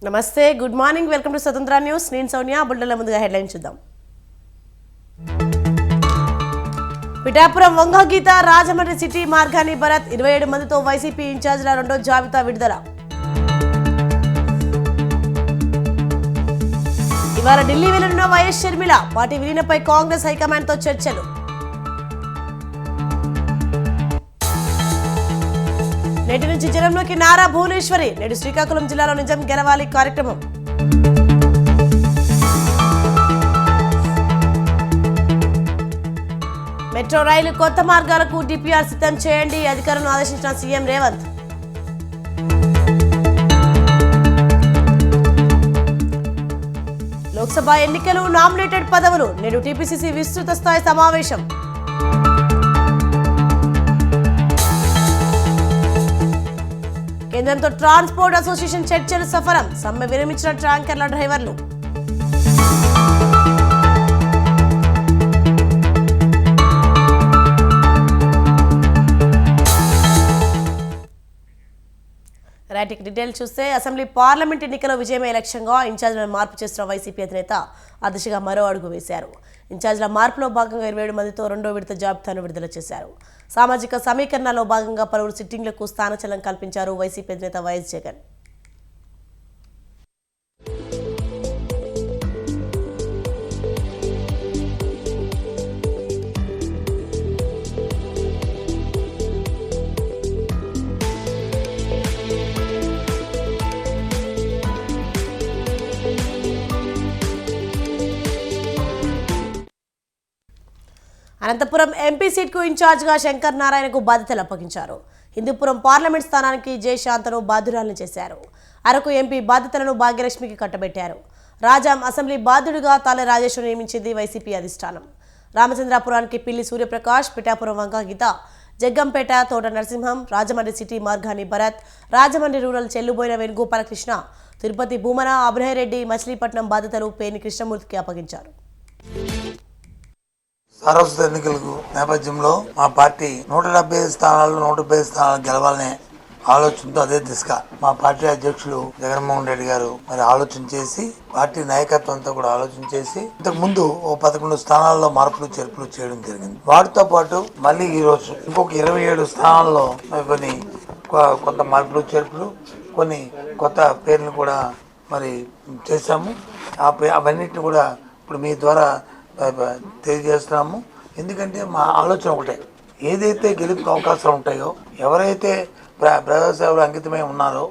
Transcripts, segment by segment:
నమస్తే, good morning, welcome to స్వతంత్ర news. నేను సౌన్య. బుల్టన్ల ముందుగా హెడ్లైన్ చూద్దాం. పిఠాపురం వంగ గీత రాజమండ్రి సిటీ మార్గాన్ని భరత్ 27 మందితో వైసీపీ ఇన్ఛార్జిల రెండో జాబితా విడుదల. ఇవాళ ఢిల్లీ వెళ్లనున్న వైఎస్ షర్మిల. పార్టీ విలీనంపై కాంగ్రెస్ హైకమాండ్తో చర్చలు. నేటి నుంచి జనంలోకి నారా భువనేశ్వరి. నేడు శ్రీకాకుళం జిల్లాలో నిజం గెలవాలి కార్యక్రమం. మెట్రో రైలు కొత్త మార్గాలకు డిపిఆర్ సిద్ధం చేయండి, అధికారులను ఆదేశించిన సీఎం రేవంత్. లోక్సభ ఎన్నికలు, నామినేటెడ్ పదవులు. నేడు టీపీసీసీ విస్తృత స్థాయి సమావేశం. కేంద్రంతో ట్రాన్స్పోర్ట్ అసోసియేషన్ చర్చలు సఫలం. సమ్మె విరమించిన ట్యాంకర్ల డ్రైవర్లు. రైటిక్ డీటెయిల్ చూస్తే, అసెంబ్లీ పార్లమెంట్ ఎన్నికల్లో విజయమే లక్ష్యంగా ఇన్ఛార్జీలను మార్పు చేస్తున్న వైసీపీ అధినేత ఆ దిశగా మరో అడుగు వేశారు. ఇన్ఛార్జీల మార్పులో భాగంగా 27 మందితో రెండో విడత జాబితాను విడుదల చేశారు. సామాజిక సమీకరణలో భాగంగా పలువురు సిట్టింగ్లకు స్థానచలనం కల్పించారు వైసీపీ అధినేత వైఎస్ జగన్. అనంతపురం ఎంపీ సీట్కు ఇన్ఛార్జ్గా శంకర్ నారాయణకు బాధ్యతలు అప్పగించారు. హిందూపురం పార్లమెంట్ స్థానానికి జయశాంతను బాధ్యురాలను చేశారు. అరకు ఎంపీ బాధ్యతలను భాగ్యలక్ష్మికి కట్టబెట్టారు. రాజాం అసెంబ్లీ బాధ్యుడిగా తాలే రాజేశ్వరు నియమించింది వైసీపీ అధిష్టానం. రామచంద్రాపురానికి పిల్లి సూర్యప్రకాష్, పిఠాపురం వంగ గీత, జగ్గంపేట తోట నరసింహం, రాజమండ్రి సిటీ మార్గాన్ని భరత్, రాజమండ్రి రూరల్ చెల్లుబోయిన వేణుగోపాలకృష్ణ, తిరుపతి భూమన, అభినయ్ రెడ్డి, మచిలీపట్నం బాధ్యతలు పేర్ని కృష్ణమూర్తికి అప్పగించారు. సార్వత్రిక ఎన్నికలకు నేపథ్యంలో మా పార్టీ 175 స్థానాలు 150 స్థానాలు గెలవాలనే ఆలోచనతో అదే దిశగా మా పార్టీ అధ్యక్షులు జగన్మోహన్ రెడ్డి గారు మరి ఆలోచన చేసి, పార్టీ నాయకత్వంతో కూడా ఆలోచన చేసి ఇంతకు ముందు 11 స్థానాల్లో మార్పులు చేర్పులు చేయడం జరిగింది. వాటితో పాటు మళ్ళీ ఈ రోజు ఇంకొక 27 స్థానాల్లో కొన్ని కొంత మార్పులు చేర్పులు, కొన్ని కొత్త పేర్లు కూడా మరి చేశాము. అవన్నిటిని కూడా ఇప్పుడు మీ ద్వారా తెలియజేస్తున్నాము. ఎందుకంటే మా ఆలోచన ఒకటే, ఏదైతే గెలుపుకి అవకాశాలు ఉంటాయో, ఎవరైతే ప్రజాసేవలు అంకితమై ఉన్నారో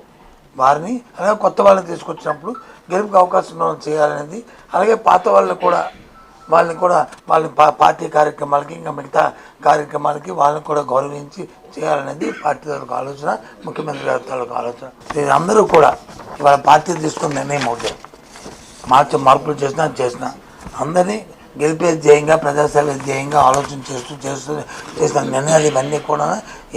వారిని, అలాగే కొత్త వాళ్ళని తీసుకొచ్చినప్పుడు గెలుపుకి అవకాశం చేయాలనేది, అలాగే పాత వాళ్ళని కూడా వాళ్ళ పార్టీ కార్యక్రమాలకి ఇంకా మిగతా కార్యక్రమాలకి వాళ్ళని కూడా గౌరవించి చేయాలనేది పార్టీ తాలూకు ఆలోచన, ముఖ్యమంత్రి గారి తాలూకు ఆలోచన. అందరూ కూడా ఇవాళ పార్టీ తీసుకున్న నిర్ణయం ఒకటే, మార్పులు చేసిన అందరినీ గెలిపే ధ్యేయంగా, ప్రజాసేవ ధ్యేయంగా ఆలోచన చేసిన నిర్ణయాలు ఇవన్నీ కూడా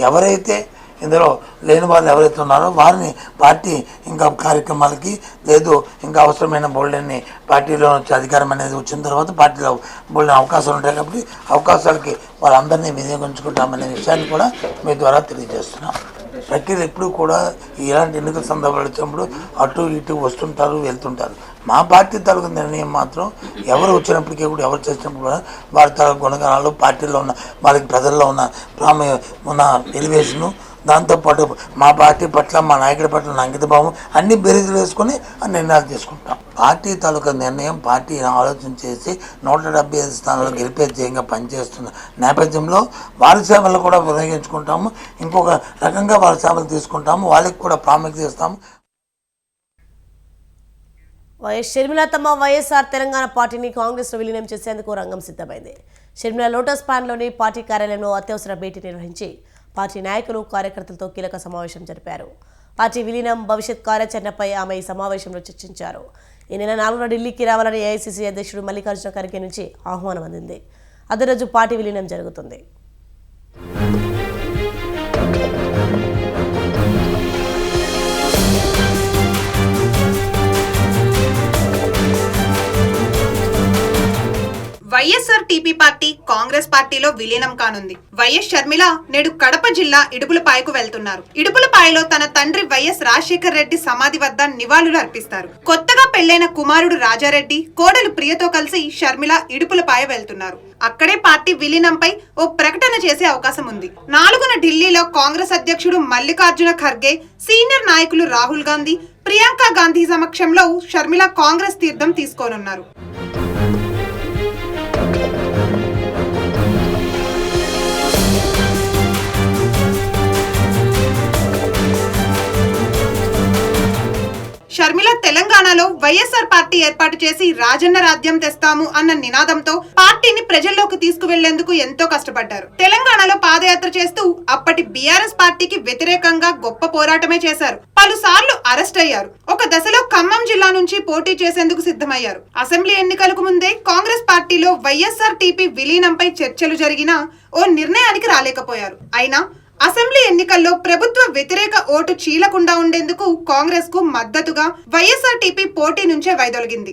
ఎవరైతే ఇందులో లేని వాళ్ళు ఎవరైతే ఉన్నారో వారిని పార్టీ ఇంకా కార్యక్రమాలకి లేదు, ఇంకా అవసరమైన బోల్డెన్ని పార్టీలో వచ్చే అధికారం అనేది వచ్చిన తర్వాత పార్టీలో బోల్డెన్ అవకాశాలు ఉంటాయి కాబట్టి అవకాశాలకి వాళ్ళందరినీ వినియోగించుకుంటామనే విషయాన్ని కూడా మీ ద్వారా తెలియజేస్తున్నాం. ప్రక్రియ ఎప్పుడు కూడా ఇలాంటి ఎన్నికల సందర్భాలు వచ్చినప్పుడు అటు ఇటు వస్తుంటారు, వెళ్తుంటారు. మా పార్టీ తాలూకు నిర్ణయం మాత్రం ఎవరు వచ్చినప్పటికీ కూడా, ఎవరు చేసినప్పుడు కూడా వారి తాలూకు గుణగణాలు, పార్టీలో ఉన్న వాళ్ళకి ప్రజల్లో ఉన్న ఎలివేషను, దాంతోపాటు మా పార్టీ పట్ల, మా నాయకుడి పట్ల ఉన్న అంకితభావం అన్ని బెరీజులు వేసుకొని నిర్ణయాలు తీసుకుంటాం. పార్టీ తాలూకా నిర్ణయం పార్టీ ఆలోచన చేసి 175 స్థానాలు గెలిపే ధ్యేయంగా పనిచేస్తున్న నేపథ్యంలో వారి సేవలు కూడా వినియోగించుకుంటాము. ఇంకొక రకంగా వారి సేవలు తీసుకుంటాము, వాళ్ళకి కూడా ప్రాముఖ్యత ఇస్తాము. వైఎస్ షర్మిల తమ వైఎస్ఆర్ తెలంగాణ పార్టీని కాంగ్రెస్లో విలీనం చేసేందుకు రంగం సిద్ధమైంది. షర్మిల లోటస్ పాండ్లోని పార్టీ కార్యాలయంలో అత్యవసర భేటీ నిర్వహించి పార్టీ నాయకులు, కార్యకర్తలతో కీలక సమావేశం జరిపారు. పార్టీ విలీనం భవిష్యత్ కార్యాచరణపై ఆమె ఈ సమావేశంలో చర్చించారు. ఈ నెల 4న ఢిల్లీకి రావాలని ఏఐసీసీ అధ్యక్షుడు మల్లికార్జున ఖర్గే నుంచి ఆహ్వానం అందింది. అదే రోజు పార్టీ విలీనం జరుగుతుంది. వైఎస్ఆర్టీపీ పార్టీ కాంగ్రెస్ పార్టీలో విలీనం కానుంది. వైఎస్ షర్మిల నేడు కడప జిల్లా ఇడుపులపాయకు వెళ్తున్నారు. ఇడుపులపాయలో తన తండ్రి వైఎస్ రాజశేఖర్ రెడ్డి సమాధి వద్ద నివాళులు అర్పిస్తారు. కొత్తగా పెళ్లైన కుమారుడు రాజారెడ్డి, కోడలు ప్రియతో కలిసి షర్మిల ఇడుపులపాయ వెళ్తున్నారు. అక్కడే పార్టీ విలీనంపై ఓ ప్రకటన చేసే అవకాశం ఉంది. 4న ఢిల్లీలో కాంగ్రెస్ అధ్యక్షుడు మల్లికార్జున ఖర్గే, సీనియర్ నాయకులు రాహుల్ గాంధీ, ప్రియాంక గాంధీ సమక్షంలో షర్మిల కాంగ్రెస్ తీర్థం తీసుకోనున్నారు. షర్మిల తెలంగాణలో వైఎస్ఆర్ పార్టీ ఏర్పాటు చేసి రాజన్న రాజ్యం తెస్తాము అన్న నినాదంతో పార్టీని ప్రజల్లోకి తీసుకువెళ్లేందుకు ఎంతో కష్టపడ్డారు. తెలంగాణలో పాదయాత్ర చేస్తూ అప్పటి బీఆర్ఎస్ పార్టీకి వ్యతిరేకంగా గొప్ప పోరాటమే చేశారు. పలుసార్లు అరెస్ట్ అయ్యారు. ఒక దశలో ఖమ్మం జిల్లా నుంచి పోటీ చేసేందుకు సిద్ధమయ్యారు. అసెంబ్లీ ఎన్నికలకు ముందే కాంగ్రెస్ పార్టీలో వైఎస్ఆర్టీపీ విలీనంపై చర్చలు జరిగినా ఓ నిర్ణయానికి రాలేకపోయారు. అయినా అసెంబ్లీ ఎన్నికల్లో ప్రభుత్వ వ్యతిరేక ఓటు చీలకుండా ఉండేందుకు కాంగ్రెస్ కు మద్దతుగా వైఎస్ఆర్టీపీ పోటీ నుంచే వైదొలిగింది.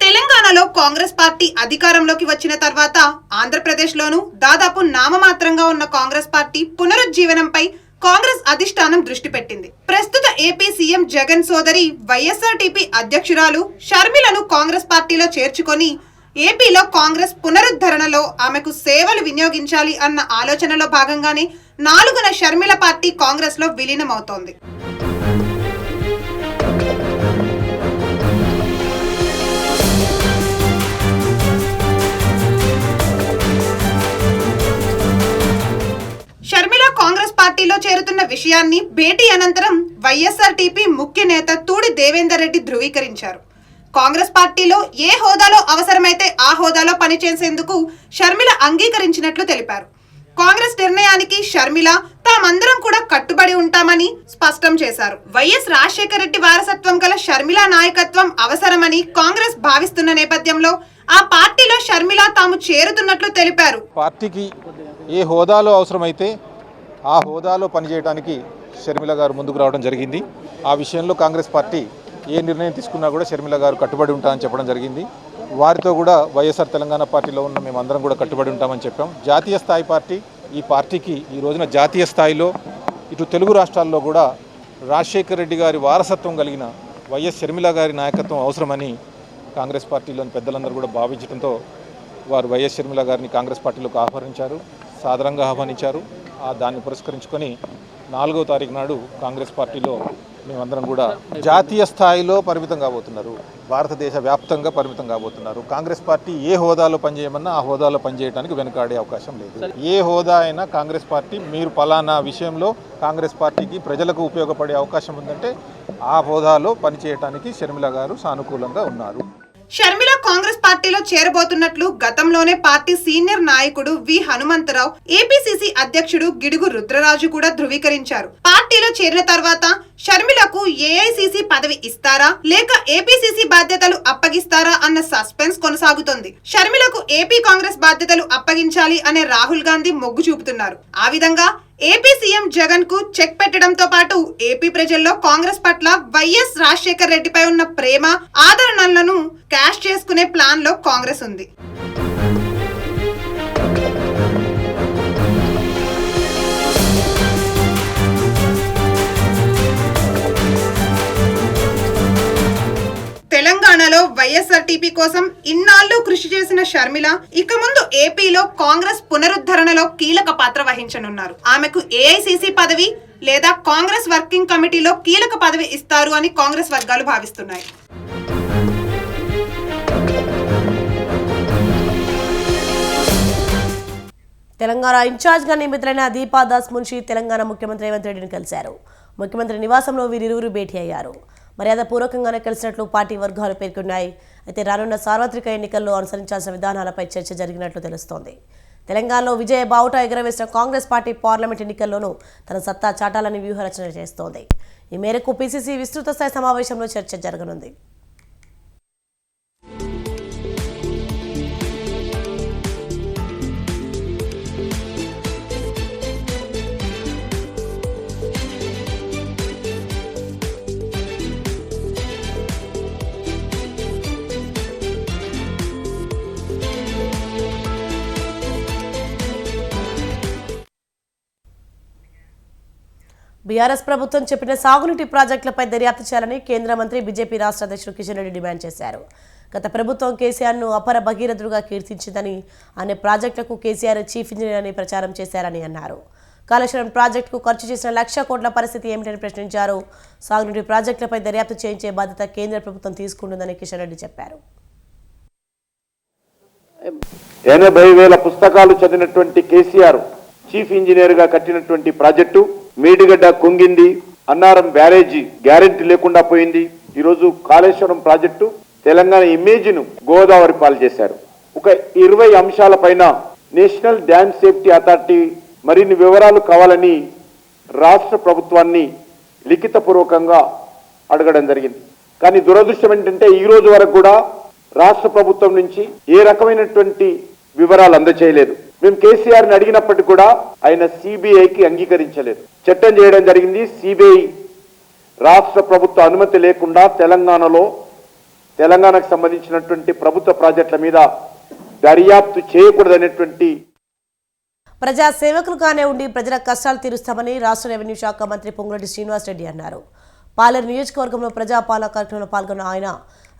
తెలంగాణలో కాంగ్రెస్ పార్టీ అధికారంలోకి వచ్చిన తర్వాత ఆంధ్రప్రదేశ్ లోనూ దాదాపు నామమాత్రంగా ఉన్న కాంగ్రెస్ పార్టీ పునరుజ్జీవనంపై కాంగ్రెస్ అధిష్టానం దృష్టి పెట్టింది. ప్రస్తుత ఏపీ సీఎం జగన్ సోదరి వైఎస్ఆర్టీపీ అధ్యక్షురాలు షర్మిలను కాంగ్రెస్ పార్టీలో చేర్చుకొని ఏపీలో కాంగ్రెస్ పునరుద్ధరణలో ఆమెకు సేవలు వినియోగించాలి అన్న ఆలోచనలో భాగంగానే 4న షర్మిల పార్టీ కాంగ్రెస్ లో విలీనమవుతోంది. షర్మిల కాంగ్రెస్ పార్టీలో చేరుతున్న విషయాన్ని భేటీ అనంతరం వైఎస్ఆర్టీపీ ముఖ్య నేత తూడి దేవేందర్ రెడ్డి ధృవీకరించారు. కాంగ్రెస్ పార్టీలో ఏ హోదాలో అవసరమైతే ఆ హోదాలో పనిచేసేందుకు షర్మిల అంగీకరించినట్లు తెలిపారు. కాంగ్రెస్ నిర్ణయానికి షర్మిల, తామందరం కూడా కట్టుబడి ఉంటామని స్పష్టం చేశారు. వైఎస్ రాజశేఖర రెడ్డి వారసత్వం గల షర్మిల నాయకత్వం అవసరమని కాంగ్రెస్ భావిస్తున్న నేపథ్యంలో ఆ పార్టీలో షర్మిల తాము చేరుతున్నట్లు తెలిపారు. పార్టీకి ఏ హోదాలో అవసరమైతే ఆ హోదాలో పనిచేయడానికి షర్మిల గారు ముందుకు రావడం జరిగింది. ఆ విషయంలో కాంగ్రెస్ పార్టీ ఏ నిర్ణయం తీసుకున్నా కూడా షర్మిల గారు కట్టుబడి ఉంటామని చెప్పడం జరిగింది. వారితో కూడా వైఎస్ఆర్ తెలంగాణ పార్టీలో ఉన్న మేమందరం కూడా కట్టుబడి ఉంటామని చెప్పాం. జాతీయ స్థాయి పార్టీ, ఈ పార్టీకి ఈ రోజున జాతీయ స్థాయిలో ఇటు తెలుగు రాష్ట్రాల్లో కూడా రాజశేఖర రెడ్డి గారి వారసత్వం కలిగిన వైఎస్ షర్మిల గారి నాయకత్వం అవసరమని కాంగ్రెస్ పార్టీలోని పెద్దలందరూ కూడా భావించడంతో వారు వైఎస్ షర్మిల గారిని కాంగ్రెస్ పార్టీలోకి ఆహ్వానించారు, సాదరంగా ఆహ్వానించారు. దాన్ని పురస్కరించుకొని 4వ తారీఖు నాడు కాంగ్రెస్ పార్టీలో మేమందరం కూడా జాతీయ స్థాయిలో పరిమితం కాబోతున్నారు, భారతదేశ వ్యాప్తంగా పరిమితం కాబోతున్నారు. కాంగ్రెస్ పార్టీ ఏ హోదాలో పనిచేయమన్నా ఆ హోదాలో పనిచేయడానికి వెనుకాడే అవకాశం లేదు. ఏ హోదా అయినా కాంగ్రెస్ పార్టీ మీరు పలానా విషయంలో కాంగ్రెస్ పార్టీకి ప్రజలకు ఉపయోగపడే అవకాశం ఉందంటే ఆ హోదాలో పనిచేయడానికి షర్మిల గారు సానుకూలంగా ఉన్నారు. షర్మిల కాంగ్రెస్ పార్టీలో చేరబోతున్నట్లు గతంలోనే పార్టీ సీనియర్ నాయకుడు వి హనుమంతరావు, ఏపీసీసీ అధ్యక్షుడు గిడుగు రుద్రరాజు కూడా ధృవీకరించారు. పార్టీలో చేరిన తర్వాత షర్మిలకు ఏఐసీసీ పదవి ఇస్తారా లేక ఏపీసీసీ బాధ్యతలు అప్పగిస్తారా అన్న సస్పెన్స్ కొనసాగుతోంది. షర్మిలకు ఏపీ కాంగ్రెస్ బాధ్యతలు అప్పగించాలి అనే రాహుల్ గాంధీ మొగ్గు చూపుతున్నారు. ఆ విధంగా ఏపీ సీఎం జగన్ కు చెక్ పెట్టడంతో పాటు ఏపీ ప్రజల్లో కాంగ్రెస్ పట్ల వైఎస్ రాజశేఖర్ రెడ్డిపై ఉన్న ప్రేమ, ఆదరణలను క్యాష్ చేసుకునే ప్లాన్ లో కాంగ్రెస్ ఉంది. తెలంగాణలో వైఎస్ఆర్టీపీ కోసం ఇన్నాళ్లు కృషి చేసిన షర్మిల ఇక ముందు ఏపీలో కాంగ్రెస్ పునరుద్ధరణలో కీలక పాత్ర వహించనున్నారు. ఆమెకు ఏఐసీసీ పదవి లేదా కాంగ్రెస్ వర్కింగ్ కమిటీలో కీలక పదవి ఇస్తారు అని కాంగ్రెస్ వర్గాలు భావిస్తున్నాయి. తెలంగాణ ఇన్ఛార్జ్గా నియమితులైన దీపాదాస్ మున్షి తెలంగాణ ముఖ్యమంత్రి రేవంత్ రెడ్డిని కలిశారు. ముఖ్యమంత్రి నివాసంలో వీరిరువురు భేటీ అయ్యారు. మర్యాదపూర్వకంగానే కలిసినట్లు పార్టీ వర్గాలు పేర్కొన్నాయి. అయితే రానున్న సార్వత్రిక ఎన్నికల్లో అనుసరించాల్సిన విధానాలపై చర్చ జరిగినట్లు తెలుస్తోంది. తెలంగాణలో విజయ బావుటా ఎగరవేసిన కాంగ్రెస్ పార్టీ పార్లమెంట్ ఎన్నికల్లోనూ తన సత్తా చాటాలని వ్యూహరచన చేస్తోంది. ఈ మేరకు పీసీసీ విస్తృత స్థాయి సమావేశంలో చర్చ జరగనుంది. బీఆర్ఎస్ ప్రభుత్వం చెప్పిన సాగునీటి ప్రాజెక్టులపై దర్యాప్తు చేయాలని కేంద్ర మంత్రి బీజేపీ రాష్ట్ర అధ్యక్షుడు కిషన్ రెడ్డి డిమాండ్ చేశారు. గత ప్రభుత్వం కేసీఆర్ను అపర భగీరథుడుగా కీర్తించిందని, అనే ప్రాజెక్టులకు కేసీఆర్ చీఫ్ ఇంజనీర్ అని ప్రచారం చేశారని అన్నారు. కాళేశ్వరం ప్రాజెక్టుకు ఖర్చు చేసిన 1,00,000 కోట్ల పరిస్థితి ఏమిటని ప్రశ్నించారు. సాగునీటి ప్రాజెక్టులపై దర్యాప్తు చేయించే బాధ్యత కేంద్ర ప్రభుత్వం తీసుకుంటుందని కిషన్ రెడ్డి చెప్పారు. 80,000 పుస్తకాలు చదివినటువంటి కేసీఆర్ చీఫ్ ఇంజనీర్ గా కట్టినటువంటి ప్రాజెక్టు మేడిగడ్డ కుంగింది, అన్నారం బ్యారేజీ గ్యారెంటీ లేకుండా పోయింది. ఈరోజు కాళేశ్వరం ప్రాజెక్టు తెలంగాణ ఇమేజ్ ను గోదావరి పాలు చేశారు. ఒక 20 అంశాలపైన నేషనల్ డ్యామ్ సేఫ్టీ అథారిటీ మరిన్ని వివరాలు కావాలని రాష్ట్ర ప్రభుత్వాన్ని లిఖితపూర్వకంగా అడగడం జరిగింది. కానీ దురదృష్టం ఏంటంటే ఈ రోజు వరకు కూడా రాష్ట్ర ప్రభుత్వం నుంచి ఏ రకమైనటువంటి వివరాలు అందచేయలేదు. మేము కేసీఆర్ని అడిగినప్పటికీ కూడా ఆయన సిబిఐకి అంగీకరించలేదు. చట్టం చేయడం జరిగింది. సిబిఐ రాష్ట్ర ప్రభుత్వ అనుమతి లేకుండా తెలంగాణకు సంబంధించినటువంటి ప్రభుత్వ ప్రాజెక్టుల మీద దర్యాప్తు చేయకూడదనేటువంటి ప్రజా సేవకులుగానే ఉండి ప్రజల కష్టాలు తీరుస్తామని రాష్ట్ర రెవెన్యూ శాఖ మంత్రి పొంగులేటి శ్రీనివాసరెడ్డి అన్నారు. పాలేరు నియోజకవర్గంలో ప్రజాపాలన కార్యక్రమంలో పాల్గొన్న ఆయన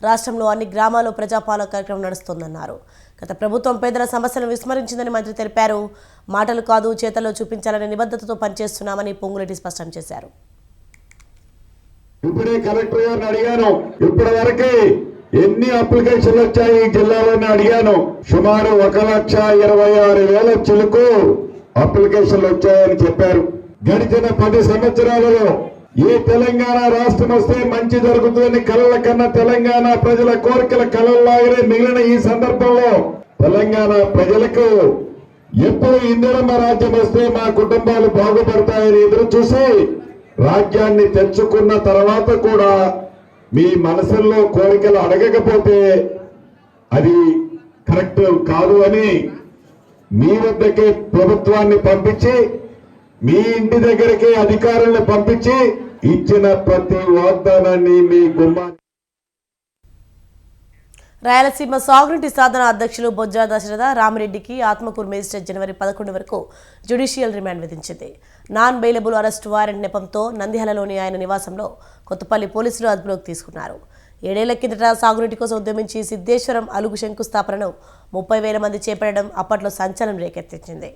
రాష్ట్రంలో అన్ని గ్రామాల్లో ప్రజాపాలన కార్యక్రమం నడుస్తోందన్నారు. గత ప్రభుత్వం పేదల సమస్యలను విస్మరించిందని మంత్రి తెలిపారు. మాటలు కాదు చేతల్లో చూపించాలనే నిబద్ధతతో పనిచేస్తున్నామని పొంగులేటి స్పష్టం చేశారు. ఇప్పుడే కలెక్టర్ గారిని అడిగాను, ఇప్పటి వరకు ఎన్ని అప్లికేషన్లు వచ్చాయి ఈ జిల్లాలోనే అడిగాను. సుమారు 1,26,6,000 చిలుకు అప్లికేషన్లు వచ్చాయని చెప్పారు. గడిచిన 10 సంవత్సరాలలో ఏ తెలంగాణ రాష్ట్రం వస్తే మంచి జరుగుతుందని కలల కన్నా తెలంగాణ ప్రజల కోరికల కలల్లాగానే మిగిలిన ఈ సందర్భంలో తెలంగాణ ప్రజలకు ఎప్పుడు ఇందిరమ్మ రాజ్యం వస్తే మా కుటుంబాలు బాగుపడతాయని ఎదురు చూసి రాజ్యాన్ని తెచ్చుకున్న తర్వాత కూడా మీ మనసుల్లో కోరికలు అడగకపోతే అది కరెక్ట్ కాదు అని మీ వద్దకే ప్రభుత్వాన్ని పంపించి మీ ఇంటి దగ్గరికి అధికారులను పంపించి ఇచ్చిన ప్రతి వాగ్దానాన్ని మీ గుమ్మాన్ని. రాయలసీమ సాగునీటి సాధన అధ్యక్షులు బొజ్జా దశరథ రామిరెడ్డికి ఆత్మకూరు మేజిస్ట్రేట్ జనవరి 11 వరకు జ్యుడిషియల్ రిమాండ్ విధించింది. నాన్ బెయిలబుల్ అరెస్ట్ వారెంట్ నెపంతో నంద్యాలలోని ఆయన నివాసంలో కొత్తపల్లి పోలీసులు అదుపులోకి తీసుకున్నారు. 7 ఏళ్ల కిందట సాగునీటి కోసం ఉద్యమించి సిద్ధేశ్వరం అలుగు శంకుస్థాపనను 30,000 మంది చేపట్టడం అప్పట్లో సంచలనం రేకెత్తించింది.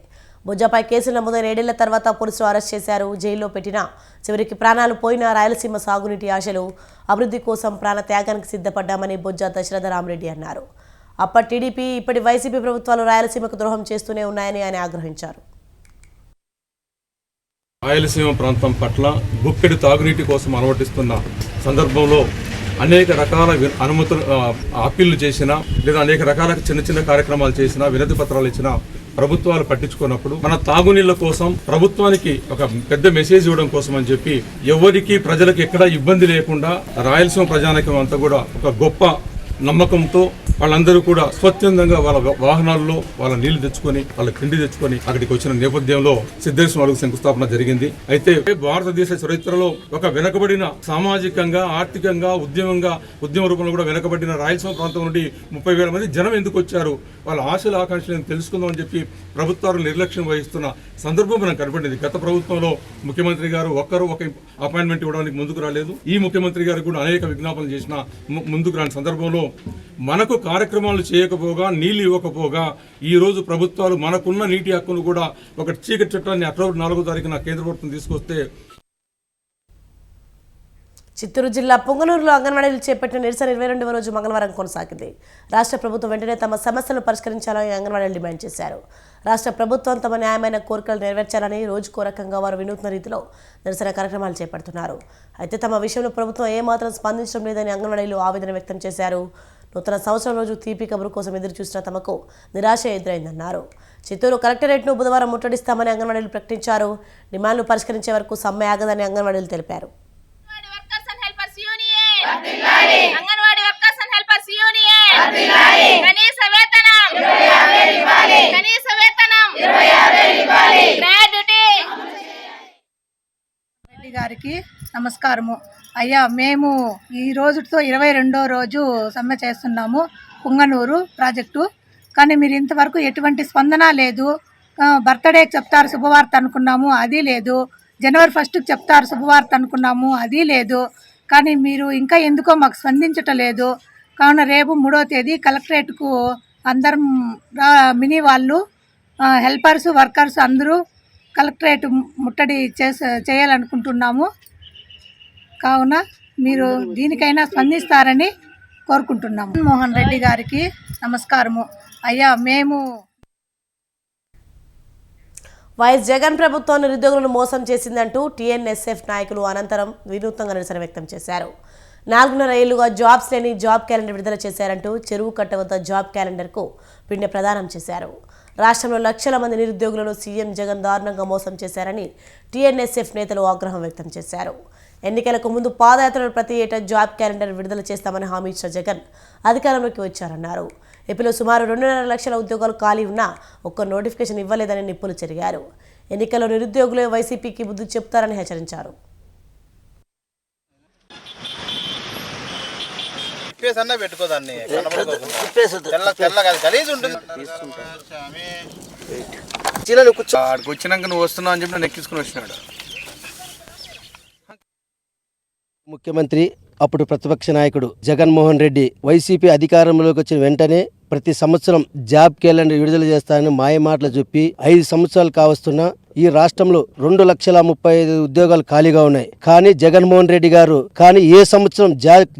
బొజ్జాపై కేసులు నమోదైన 7 ఏళ్ల తర్వాత పోలీసులు అరెస్ట్ చేశారు. జైల్లో పెట్టినా చివరికి ప్రాణాలు పోయిన రాయలసీమ సాగునీటి ఆశలు అభివృద్ధి కోసం ప్రాణ త్యాగానికి సిద్ధపడ్డామని బొజ్జా దశరథ రామిరెడ్డి అన్నారు. అప్పటి టీడీపీ ఇప్పటి వైసీపీ ప్రభుత్వాలు రాయలసీమకు ద్రోహం చేస్తూనే ఉన్నాయని ఆయన ఆగ్రహించారు. రాయలసీమ ప్రాంతం పట్ల గుప్పెడు తాగునీటి కోసం అనుమతిస్తున్న సందర్భంలో అనేక రకాల అనుమతులు అప్పీళ్లు చేసినా లేదా అనేక రకాల చిన్న చిన్న కార్యక్రమాలు చేసినా వినతి పత్రాలు ఇచ్చినా ప్రభుత్వాలు పట్టించుకున్నప్పుడు మన తాగునీళ్ల కోసం ప్రభుత్వానికి ఒక పెద్ద మెసేజ్ ఇవ్వడం కోసం అని చెప్పి ఎవరికి ప్రజలకు ఎక్కడా ఇబ్బంది లేకుండా రాయలసీమ ప్రజానికం అంతా కూడా ఒక గొప్ప నమ్మకంతో వాళ్ళందరూ కూడా స్వచ్ఛందంగా వాళ్ళ వాహనాల్లో వాళ్ళ నీళ్లు తెచ్చుకొని వాళ్ళ తిండి తెచ్చుకొని అక్కడికి వచ్చిన నేపథ్యంలో సిద్ధేశ్వరం అలుగు శంకుస్థాపన జరిగింది. అయితే భారతదేశ చరిత్రలో ఒక వెనకబడిన సామాజికంగా ఆర్థికంగా ఉద్యమ రూపంలో కూడా వెనకబడిన రాయలసీమ ప్రాంతం నుండి 30,000 మంది జనం ఎందుకు వచ్చారు, వాళ్ళ ఆశల ఆకాంక్షలను తెలుసుకుందాం అని చెప్పి ప్రభుత్వాలు నిర్లక్ష్యం వహిస్తున్న సందర్భం మనకు కనపడింది. గత ప్రభుత్వంలో ముఖ్యమంత్రి గారు ఒక్కరు ఒక అపాయింట్మెంట్ ఇవ్వడానికి ముందుకు రాలేదు. ఈ ముఖ్యమంత్రి గారు కూడా అనేక విజ్ఞాపనలు చేసిన ముందుకు రాని సందర్భంలో మనకు కార్యక్రమాలు చేయకపోగా నీళ్లు ఇవ్వకపోగా ఈ రోజు ప్రభుత్వాలు మనకున్న నీటి హక్కును కూడా ఒక చీకటి చట్టాన్ని అక్టోబర్ 4వ తారీఖున కేంద్ర ప్రభుత్వం తీసుకొస్తే. చిత్తూరు జిల్లా పొంగనూరులో అంగన్వాడీలు చేపట్టిన నిరసన 22వ రోజు మంగళవారం కొనసాగింది. రాష్ట్ర ప్రభుత్వం వెంటనే తమ సమస్యలను పరిష్కరించాలని అంగన్వాడీలు డిమాండ్ చేశారు. రాష్ట్ర ప్రభుత్వం తమ న్యాయమైన కోరికలు నెరవేర్చాలని రోజుకో రకంగా వారు వినూత్న రీతిలో నిరసన కార్యక్రమాలు చేపడుతున్నారు. అయితే తమ విషయంలో ప్రభుత్వం ఏమాత్రం స్పందించడం లేదని అంగన్వాడీలు ఆవేదన వ్యక్తం చేశారు. నూతన సంవత్సరం రోజు తీపి కబురు కోసం ఎదురు చూసిన తమకు నిరాశ ఎదురైందన్నారు. చిత్తూరు కలెక్టరేట్ను బుధవారం ముట్టడిస్తామని అంగన్వాడీలు ప్రకటించారు. డిమాండ్లు పరిష్కరించే వరకు సమ్మె ఆగదని అంగన్వాడీలు తెలిపారు. Anganwadi workers and helpers union కనీస వేతనం కనీస వేతనం గ్రాడ్యుటీ. రెడ్డి గారికి నమస్కారము. అయ్యా, మేము ఈ రోజుతో 22వ రోజు సమ్మె చేస్తున్నాము పుంగనూరు ప్రాజెక్టు. కానీ మీరు ఇంతవరకు ఎటువంటి స్పందన లేదు. బర్త్డేకి చెప్తారు శుభవార్త అనుకున్నాము, అది లేదు. జనవరి 1కి చెప్తారు శుభవార్త అనుకున్నాము, అది లేదు. కానీ మీరు ఇంకా ఎందుకో మాకు స్పందించటం లేదు. కావున రేపు 3వ తేదీ కలెక్టరేట్కు అందరం మినీ వాళ్ళు హెల్పర్స్ వర్కర్స్ అందరూ కలెక్టరేట్ ముట్టడి చేయాలనుకుంటున్నాము. కావున మీరు దీనికైనా స్పందిస్తారని కోరుకుంటున్నాము. మోహన్ రెడ్డి గారికి నమస్కారము. అయ్యా, మేము వైఎస్ జగన్ ప్రభుత్వం నిరుద్యోగులను మోసం చేసిందంటూ టీఎన్ఎస్ఎఫ్ నాయకులు అనంతరం వినూత్నంగా నిరసన వ్యక్తం చేశారు. 4.5 ఏళ్లుగా జాబ్స్ లేని జాబ్ క్యాలెండర్ విడుదల చేశారంటూ చెరువు కట్ట వద్ద జాబ్ క్యాలెండర్కు పిండి ప్రదానం చేశారు. రాష్ట్రంలో లక్షల మంది నిరుద్యోగులను సీఎం జగన్ దారుణంగా మోసం చేశారని టీఎన్ఎస్ఎఫ్ నేతలు ఆగ్రహం వ్యక్తం చేశారు. ఎన్నికలకు ముందు పాదయాత్రలో ప్రతి ఏటా జాబ్ క్యాలెండర్ విడుదల చేస్తామని హామీ ఇచ్చిన జగన్ అధికారంలోకి వచ్చారన్నారు. ఏపీలో సుమారు 2.5 లక్షల ఉద్యోగాలు ఖాళీ ఉన్నా ఒక్క నోటిఫికేషన్ ఇవ్వలేదని నిప్పులు చెరిగారు. ఎన్నికల్లో నిరుద్యోగులే వైసీపీకి బుద్ధి చెప్తారని హెచ్చరించారు. వచ్చినాక నువ్వు వస్తున్నావు అని చెప్పి నెక్కించుకుని వచ్చినాడు. ముఖ్యమంత్రి అప్పుడు ప్రతిపక్ష నాయకుడు జగన్మోహన్ రెడ్డి వైసీపీ అధికారంలోకి వచ్చిన వెంటనే ప్రతి సంవత్సరం జాబ్ క్యాలెండర్ విడుదల చేస్తానని మాయమాటలు చెప్పి 5 సంవత్సరాలు కావస్తున్నా ఈ రాష్ట్రంలో 2,35,000 ఉద్యోగాలు ఖాళీగా ఉన్నాయి. కానీ జగన్మోహన్ రెడ్డి గారు ఏ సంవత్సరం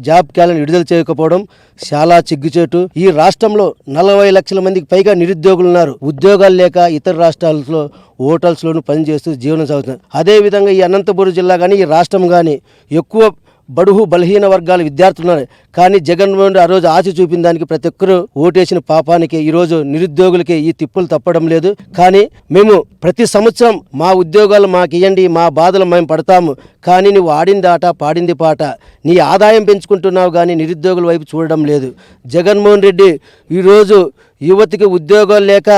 జాబ్ క్యాలెండర్ విడుదల చేయకపోవడం చాలా చిగ్గుచేటు. ఈ రాష్ట్రంలో 40 లక్షల మందికి పైగా నిరుద్యోగులు ఉన్నారు. ఉద్యోగాలు లేక ఇతర రాష్ట్రాలలో హోటల్స్ లోను పనిచేస్తూ జీవనం సాగుతున్నారు. అదేవిధంగా ఈ అనంతపురం జిల్లా కానీ ఈ రాష్ట్రం కానీ ఎక్కువ బడుగు బలహీన వర్గాల విద్యార్థులు ఉన్నారు. కానీ జగన్మోహన్ ఆ రోజు ఆశ చూపిన దానికి ప్రతి ఒక్కరూ ఓటేసిన పాపానికి ఈరోజు నిరుద్యోగులకి ఈ తిప్పులు తప్పడం లేదు. కానీ మేము ప్రతి సంవత్సరం మా ఉద్యోగాలు మాకు ఇవ్వండి, మా బాధలు మేము పడతాము. కానీ నువ్వు ఆడింది ఆట పాడింది పాట, నీ ఆదాయం పెంచుకుంటున్నావు కానీ నిరుద్యోగుల వైపు చూడడం లేదు. జగన్మోహన్ రెడ్డి ఈరోజు యువతికి ఉద్యోగాలు లేక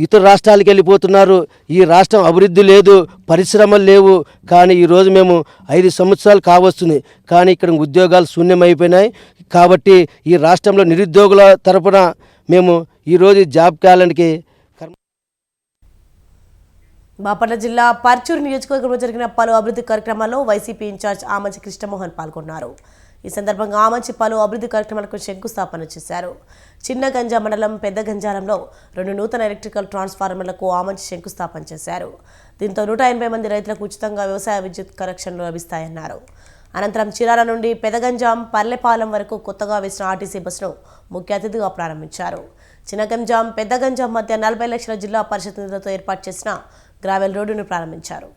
ఇతర రాష్ట్రాలకు వెళ్ళిపోతున్నారు. ఈ రాష్ట్రం అభివృద్ధి లేదు, పరిశ్రమలు లేవు. కానీ ఈరోజు మేము 5 సంవత్సరాలు కావస్తుంది, కానీ ఇక్కడ ఉద్యోగాలు శూన్యమైపోయినాయి. కాబట్టి ఈ రాష్ట్రంలో నిరుద్యోగుల తరపున మేము ఈరోజు జాబ్ క్యాలెండర్కి బాపట్ల జిల్లా పర్చూరు నియోజకవర్గంలో జరిగిన పలు అభివృద్ధి కార్యక్రమాల్లో వైసీపీ ఇన్ఛార్జ్ ఆమంచి కృష్ణమోహన్ పాల్గొన్నారు. ఈ సందర్భంగా ఆమంచి పలు అభివృద్ధి కార్యక్రమాలకు శంకుస్థాపన చేశారు. చిన్న గంజా మండలం పెద్ద గంజాలంలో 2 నూతన ఎలక్ట్రికల్ ట్రాన్స్ఫార్మర్లకు ఆమంచి శంకుస్థాపన చేశారు. దీంతో 180 మంది రైతులకు ఉచితంగా వ్యవసాయ విద్యుత్ కనెక్షన్లు లభిస్తాయన్నారు. అనంతరం చీరాల నుండి పెదగంజాం పర్లెపాలెం వరకు కొత్తగా వేసిన ఆర్టీసీ బస్సును ముఖ్య అతిథిగా ప్రారంభించారు. చిన్నగంజాం పెద్దగంజాం మధ్య 40 లక్షల జిల్లా పరిషత్ నిధులతో ఏర్పాటు చేసిన గ్రావెల్ రోడ్డును ప్రారంభించారు.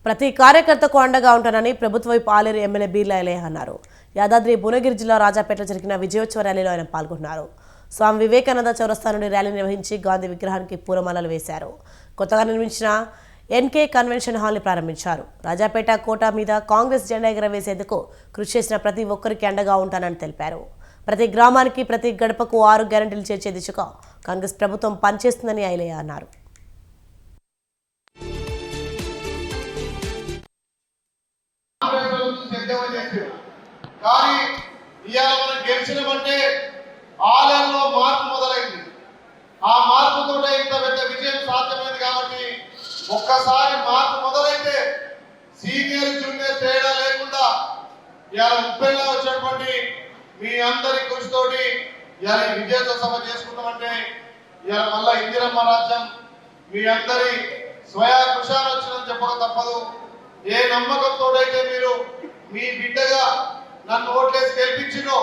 ప్రతి కార్యకర్తకు అండగా ఉంటానని ప్రభుత్వ పాలేరు ఎమ్మెల్యే బీర్లా ఎలయ్య అన్నారు. యాదాద్రి భువనగిరి జిల్లా రాజాపేటలో జరిగిన విజయోత్సవ ర్యాలీలో ఆయన పాల్గొన్నారు. స్వామి వివేకానంద చౌరస్తా నుండి ర్యాలీ నిర్వహించి గాంధీ విగ్రహానికి పూలమాలలు వేశారు. కొత్తగా నిర్మించిన ఎన్కే కన్వెన్షన్ హాల్ని ప్రారంభించారు. రాజాపేట కోట మీద కాంగ్రెస్ జెండా ఎగరవేసేందుకు కృషి చేసిన ప్రతి ఒక్కరికి అండగా ఉంటానని తెలిపారు. ప్రతి గ్రామానికి ప్రతి గడపకు 6 గ్యారెంటీలు చేర్చే దిశగా కాంగ్రెస్ ప్రభుత్వం పనిచేస్తుందని ఐలయ్య అన్నారు. కానీ ఇవాళ మనం గెలిచినమంటే ఆలయంలో మార్పు మొదలైంది. ఆ మార్పుతో ఇంత పెద్ద విజయం సాధ్యమైంది. కాబట్టి ఒక్కసారి మార్పు మొదలైతే సీనియర్ జూనియర్ తేడా లేకుండా ఇవాళ 30 వచ్చినటువంటి మీ అందరి కృషితోటి ఇవాళ విజయోత్సవ సభ చేసుకుంటామంటే ఇవాళ మళ్ళా ఇందిరమ్మ రాజ్యం మీ అందరి స్వయా కృషాన్ని వచ్చిందని చెప్పక తప్పదు. ఏ నమ్మకంతో అయితే మీరు మీ బిడ్డగా నన్ను ఓట్లేసి గెలిపించినో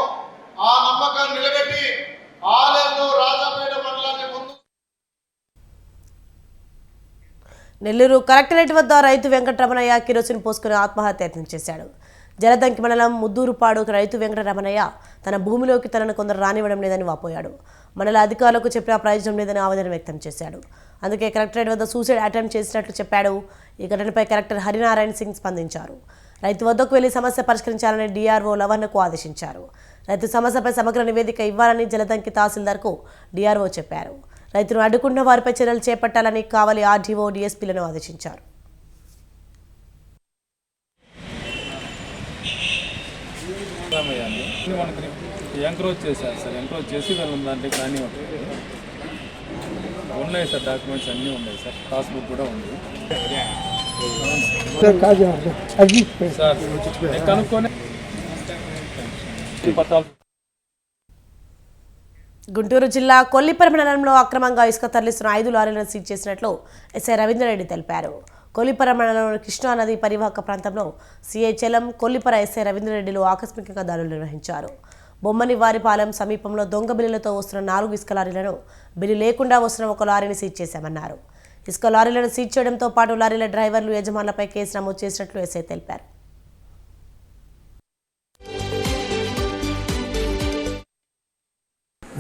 ఆ నమ్మకాన్ని నిలబెట్టి ఆలయంలో రాజాపేట మండలాన్ని ముందు. నెల్లూరు కలెక్టరేట్ వద్ద రైతు వెంకటరమణయ్య కిరోసిన్ పోసుకుని ఆత్మహత్యయత్నం చేశాడు. జలదంకి మండలం ముద్దూరుపాడు రైతు వెంకటరమణయ్య తన భూమిలోకి తనను కొందరు రానివ్వడం లేదని వాపోయాడు. మండల అధికారులకు చెప్పినా ప్రయోజనం లేదని ఆవేదన వ్యక్తం చేశాడు. అందుకే కలెక్టరేట్ వద్ద సూసైడ్ అటెంప్ట్ చేసినట్లు చెప్పాడు. ఈ ఘటనపై కలెక్టర్ హరినారాయణ సింగ్ స్పందించారు. రైతు వద్దకు వెళ్లి సమస్య పరిష్కరించాలని డిఆర్ఓ లవణ్కు ఆదేశించారు. రైతు సమస్యపై సమగ్ర నివేదిక ఇవ్వాలని జలదంకి తహసీల్దార్కు డిఆర్ఓ చెప్పారు. రైతును అడ్డుకున్న వారిపై చర్యలు చేపట్టాలని కావలి ఆర్డీఓ డీఎస్పీలను ఆదేశించారు. ఎంక్రోచ్ చేశారు సార్. ఎంక్రోచ్ చేసి వీళ్ళని దాంట్లో కానీ ఉన్నాయి సార్, డాక్యుమెంట్స్ అన్నీ ఉన్నాయి సార్, పాస్బుక్ కూడా ఉంది సార్. కనుక్కొని గుంటూరు జిల్లా కొల్లిపర మండలంలో అక్రమంగా ఇసుక తరలిస్తున్న 5 లారీలను సీజ్ చేసినట్లు ఎస్ఐ రవీంద్రరెడ్డి తెలిపారు. కొల్లిపర మండలంలోని కృష్ణానది పరివాహక ప్రాంతంలో సిఐ చలం, కొల్లిపర ఎస్ఐ రవీంద్రరెడ్డిలు ఆకస్మికంగా దాడులు నిర్వహించారు. బొమ్మని వారిపాలెం సమీపంలో దొంగ బిల్లులతో వస్తున్న 4 ఇసుక లారీలను, బిల్లు లేకుండా వస్తున్న 1 లారీని సీజ్ చేశామన్నారు. ఇసుక లారీలను సీజ్ చేయడంతో పాటు లారీల డ్రైవర్లు, యజమానులపై కేసు నమోదు చేసినట్లు ఎస్ఐ తెలిపారు.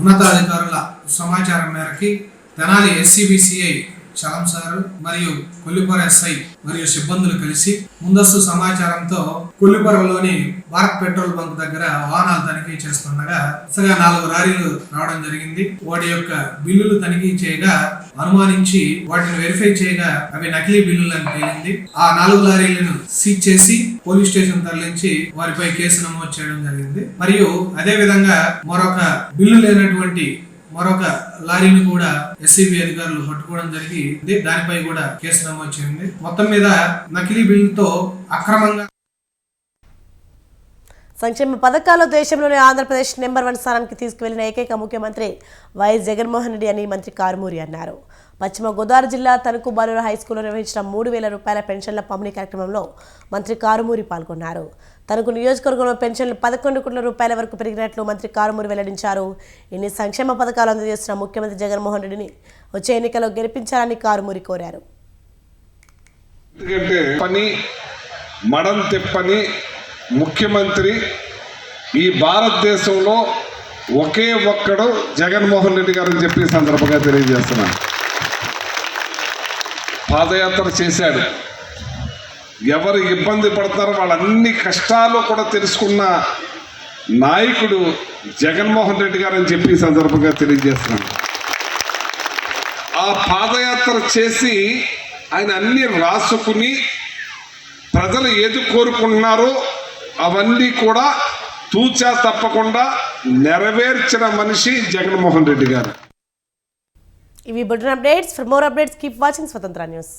ఉన్నతాధికారుల సమాచారం మేరకి తెనాలి ఎస్సీబీసీఐ చలం సారు మరియు కొల్లిపర ఎస్ఐ మరియు సిబ్బందులు కలిసి ముందస్తు సమాచారంతో కొల్లిపరలోని భారత్ పెట్రోల్ బంక్ దగ్గర వాహనాలు తనిఖీ చేస్తుండగా 4 లారీలు రావడం జరిగింది. వాటి యొక్క బిల్లులు తనిఖీ చేయగా అనుమానించి వాటిని వెరిఫై చేయగా అవి నకిలీ బిల్లులు అని తేలింది. ఆ 4 లారీలను సీజ్ చేసి పోలీస్ స్టేషన్ తరలించి వారిపై కేసు నమోదు చేయడం జరిగింది. మరియు అదే విధంగా మరొక బిల్లు లేనటువంటి మరొక లారీని కూడా ఎస్సీబీ అధికారులు పట్టుకోవడం జరిగింది. దానిపై కూడా కేసు నమోదు చేయండి. మొత్తం మీద నకిలీ బిల్లుతో అక్రమంగా సంక్షేమ పథకాల్లో దేశంలోనే ఆంధ్రప్రదేశ్ నెంబర్ 1 స్థానానికి తీసుకువెళ్లిన ఏకైక ముఖ్యమంత్రి వైఎస్ జగన్మోహన్ రెడ్డి అని మంత్రి కారుమూరి అన్నారు. పశ్చిమ గోదావరి జిల్లా తణుకు బాలుర హైస్కూల్లో నిర్వహించిన 3,000 రూపాయల పెన్షన్ల పంపిణీ కార్యక్రమంలో మంత్రి కారుమూరి పాల్గొన్నారు. తణుకు నియోజకవర్గంలో పెన్షన్లు 11 కోట్ల రూపాయల వరకు పెరిగినట్లు మంత్రి కారుమూరి వెల్లడించారు. ఇన్ని సంక్షేమ పథకాలు అందజేస్తున్న ముఖ్యమంత్రి జగన్మోహన్ రెడ్డిని వచ్చే ఎన్నికల్లో గెలిపించాలని కారుమూరి కోరారు. ముఖ్యమంత్రి ఈ భారతదేశంలో ఒకే ఒక్కడు జగన్మోహన్ రెడ్డి గారు అని చెప్పి సందర్భంగా తెలియజేస్తున్నాను. పాదయాత్ర చేశాడు. ఎవరు ఇబ్బంది పడతారో వాళ్ళన్ని కష్టాలు కూడా తెలుసుకున్న నాయకుడు జగన్మోహన్ రెడ్డి గారు అని చెప్పి సందర్భంగా తెలియజేస్తున్నాను. ఆ పాదయాత్ర చేసి ఆయన అన్ని రాసుకుని ప్రజలు ఏది కోరుకుంటున్నారో అవన్నీ కూడా తూచా తప్పకుండా నెరవేర్చిన మనిషి జగన్మోహన్ రెడ్డి గారు. ఇవి bulletin updates. For more updates keep watching స్వతంత్ర న్యూస్.